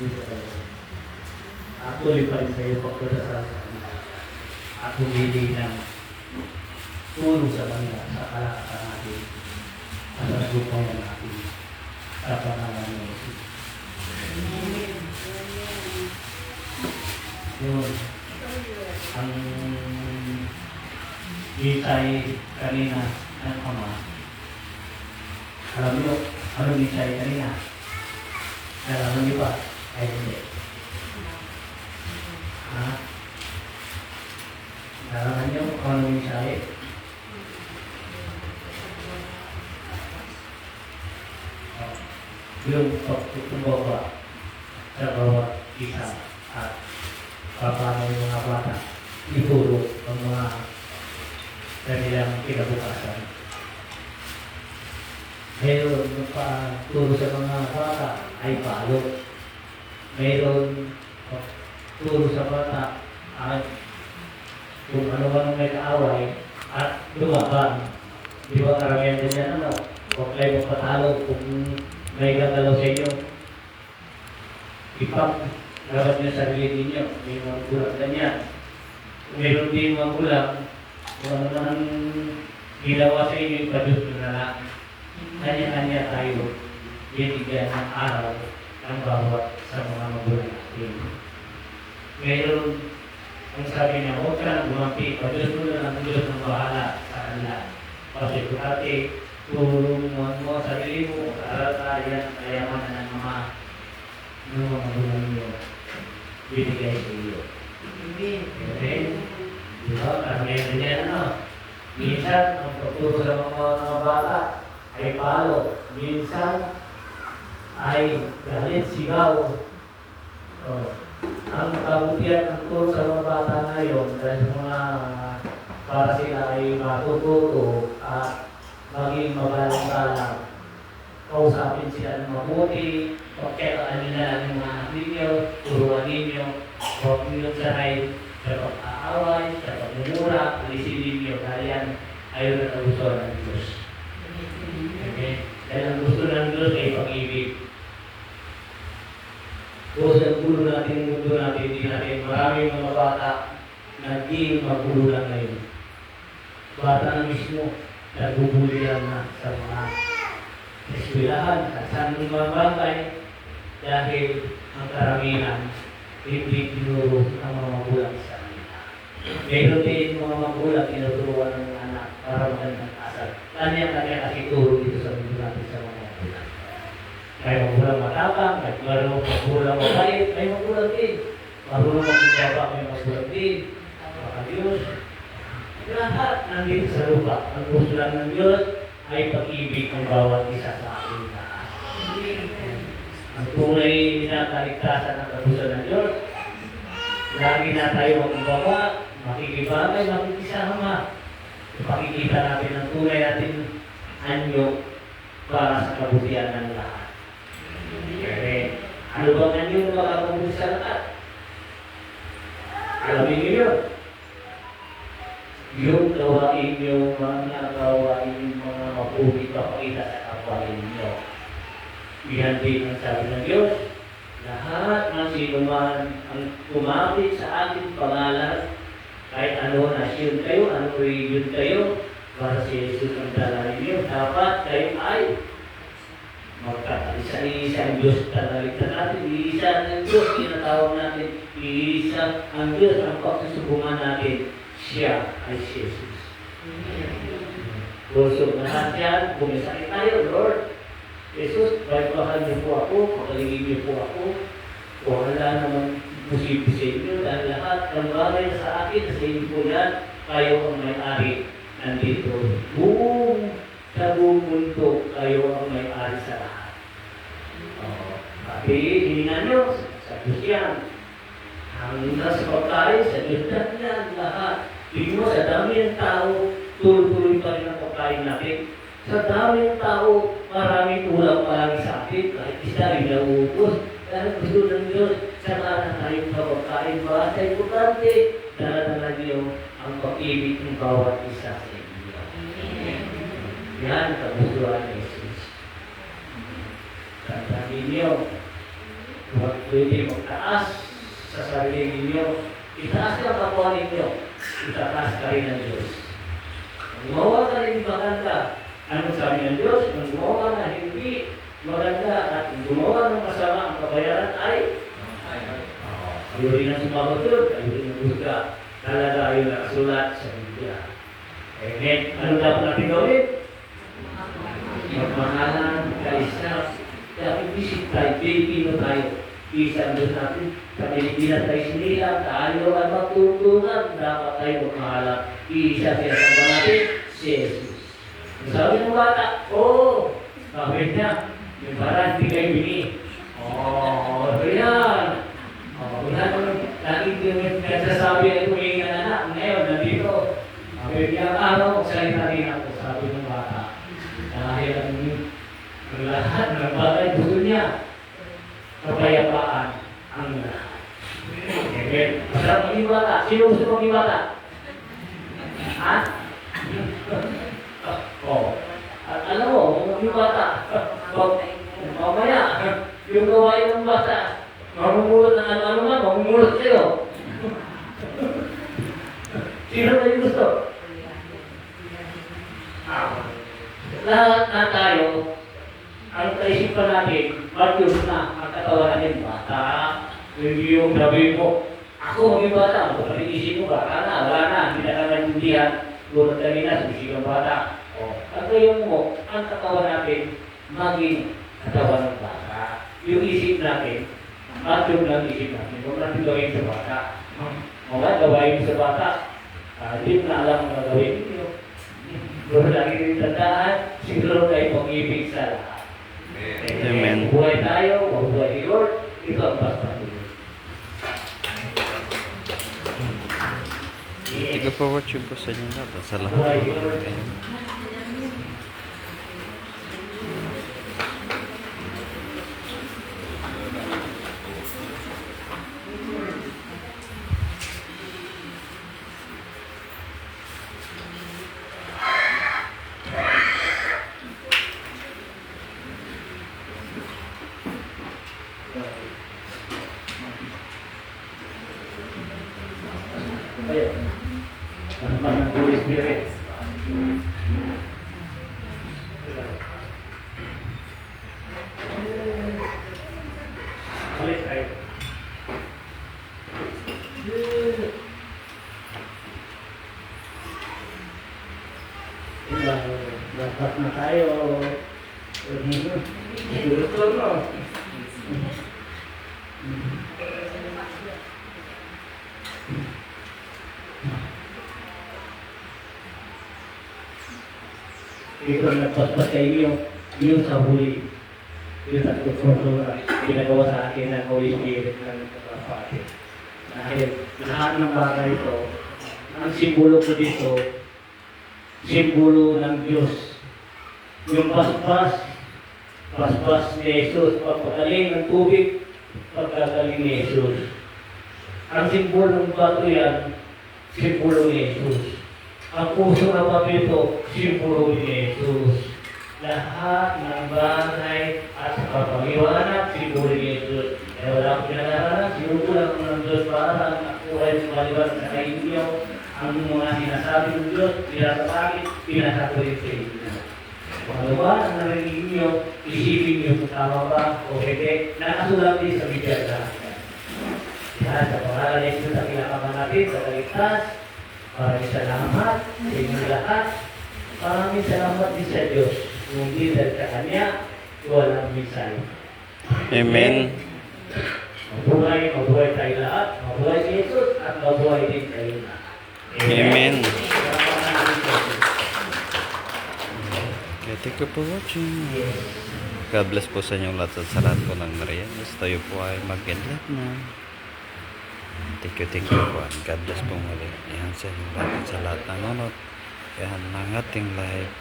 dito sa iyo. At tuloy pa rin sa iyo pagkudasal sa kanila. At humili ng tulong sa kanila sa kalakasan natin at sa supayan natin sa pangalan ng Jesus. Yun. Ang isay kanina ng Ama. Alam niyo, ano isay kanina? Alam niyo ba? Ay hindi. Ha? Alam niyo ano isay? Yung pagkukumbawa sa bawat isa at paano yung mga bata ituro ang mga kanilang kinabukasan. Mayroon magpaturo sa mga bata ay palo. Mayroon turo sa bata at kung ano man may kaaway at lumaban. Di ba karamihan din yan ano? Huwag kayo magpatalo kung may gagalaw sa inyo. Ipag-labat niyo sa sarili ninyo. May mga gulang ganyan. Kung mayroon din mga gulang, kung ano man ang ginawa sa inyo, ipadus nyo na lang. Kanya-kanya tayo binigyan ng araw ng bawat sa mga magulang natin. Mayroon ang sabi niya, huwag ka nang gumampi. Padus mo na lang, Diyos ng bahala sa kanila. Kasi kung dati, tulong mo sa sarili mo, karal-kariyan, kayamanan ng mga magulang nyo, binigay sa iyo. Amen. Diba? Karamihan din yan, ano? Minsan, ang pagturo sa mga bata ay palo. Minsan, ay galit, sigaw. Ang kabutihan ng turo sa mga bata ngayon, dahil sa mga para sila ay matututo at maging mabalang-balang. Kausapin sila ng mabuti, pagkaitaan nila ng mga anak ninyo, turuan ninyo, huwag niyo sanay sa pag-aaway, sa pagmumura, alisin ninyo, dahil yan ayaw na gusto ng Diyos. Okay? Dahil ang gusto ng Diyos ay pag-ibig. Kung sa gulo natin, ang mundo natin, hindi natin maraming mga bata na di magulo lang ngayon. Bata na mismo, nagbubuli lang na sa mga eskwelahan at sa mga bagay dahil ang karamihan hindi tinuro ang mga magulang sa kanila. Mayroon din mga magulang tinuturuan ng mga anak para magandang asal. Kanya-kanya kasi turo dito sa mundo natin sa mga magulang. May magulang matapang, may magulang mabait, may magulang din. Marunong magbaba, may magulang din. Maka Diyos. Lahat nandito sa lupa. Ang gusto lang ng Diyos ay pag-ibig ng bawat isa sa ating lahat. Ang tunay na kaligtasan ng kagusto ng Diyos, lagi na tayo magbaba, makikibagay, makikisama. Ipakikita natin ang tunay natin anyo para sa kabutihan ng lahat. Okay. Ano bang anyo na makakabuti sa lahat? Alamin niyo yun. Yung gawain yung mga gawain yung mga mabuti papakita sa kapwa ninyo. Yan din ang sabi ng Diyos. Lahat ng sinuman ang kumapit sa ating pangalan, kahit ano nasyon kayo, ano region kayo, para si Jesus ang dala ninyo, dapat kayo ay magkakaisa. Iisa ang Diyos talaligtan natin. Iisa ang Diyos tinatawag natin. Iisa ang Diyos ang pagsusubungan natin. Siya ay si Jesus. Busog na lahat yan. Bumisakit tayo, Lord. Jesus, balikbakan niyo po ako, pagaligin niyo po ako. Kung wala naman posible sa inyo, dahil lahat ng bagay na sa akin, sa inyo po yan, kayo ang may-ari nandito. Sa buong mundo, kayo ang may-ari sa lahat. Pati, hiningan nyo, sa Diyos yan. Ang nasa pagkain, sa Diyos yan, lahat. Tingin mo, sa dami ng tao, tuloy-tuloy pa rin ang pagkain natin. Sa dami ng tao, maraming ulam palagi sa atin. Kahit isa rin nauubos. Dahil gusto ng Diyos, saka na tayo sa pagkain. Basta importante, dala-dala niyo ang pag-ibig ng bawat isa sa inyo. Yan ang kagustuhan ni Jesus. Tandaan ninyo, Huwag pwede magtaas sa sarili ninyo. Itaas ang kapwa ninyo. Itataas ka rin ng Diyos. Gumawa ka rin maganda. Anong sabi ng Diyos? Kung gumawa na hindi maganda at gumawa ng masama, ang kabayaran ay kayo rin ang sumagot yun, kayo rin ang husga. Talaga yung nakasulat sa Biblia. Amen. Ano dapat natin gawin? Magmahalan, kaisa. Kaya isip tayo, Pilipino tayo. Isa ang Diyos natin. Sa Pilipinas tayo sinila, tayo ay magtutulungan. Dapat tayo magmahalan. Isa kaya sa natin, si Jesus. Sabi ng bata, sabi niya, yung parang hindi kayo bini. Yan. Lagi din nagsasabi ay humingi ng anak. Ngayon, nandito. Biglang araw, salita rin ako, sabi ng bata. Dahil ang lahat ng bagay gusto niya. Kapayapaan ang lahat. Amen. Masarap maging bata. Sino gusto maging bata? Ha? Alam mo, maging bata. Mamaya, yung gawain ng bata. Mamumulot ng ano-ano nga, mamumulot sa'yo. Sino na yung gusto? Lahat na tayo, ang kaisipan natin, mag-yun na, ang katawan natin, bata. Hindi yung sabi mo, ako maging bata, kung isip mo, bata na, wala na, hindi na ka naintindihan, gulot na rin na, sumisip ang bata. Ang kayo mo, ang katawan natin, maging katawan ng bata. Yung isip natin, mag-yun lang isip natin, huwag natin gawin sa bata. Mga gawain sa bata, hindi mo na alam ang gagawin ninyo. Pero lagi rin tandaan, siguro kayo pag-ibig sa lahat. Amen. Buhay tayo, mabuhay ni Lord, ito ang basta nyo. Thank you for watching po sa inyo lahat. Sa lahat. Buhay ni Lord. Ayan. Ano ba ng Holy Spirit? Balik tayo. Dapat na tayo. Gusto mo. Ito ang nagpaspas sa inyo, yung sa huli. Yung sa tutulungan, ginagawa sa akin ng Holy Spirit ng kapatid. Dahil lahat ng bagay ito, ang simbolo ko dito, simbolo ng Diyos. Yung paspas ni Jesus, pagpagaling ng tubig, pagkagaling ni Jesus. Ang simbolo ng bato yan, simbolo ni Jesus. Ang puso ng papito, simbolo ni Jesus. Lahat ng bagay at sa kapag-iwanag, simbolo ni Jesus. Kaya wala akong pinag-aralan, sinukulang ko ng Diyos para ako ay sumalibat sa inyo. Ang mga sinasabi ng Diyos, pinasapagin, pinasakulit sa inyo. Kung ano ba ang narinig niyo, isipin niyo kung tama ba o hindi. Nakasulat din sa Biblia lahat. Yan, sa pangalan ni Jesus na pinakaman natin sa kaligtas. Maraming salamat sa inyong lahat. Maraming salamat din sa Diyos. Kung hindi dahil sa Kanya, walang misay. Amen. Mabuhay tayo lahat. Mabuhay si Jesus at mabuhay din tayo lahat. Amen. Okay, thank you for watching. God bless po sa inyong lahat sa lahat po ng Marianas. Tayo po ay mag-inlet na. Thank you po. God bless po muli. Yan sa inyong lahat sa lahat ng nanonood. Yan ang ating live.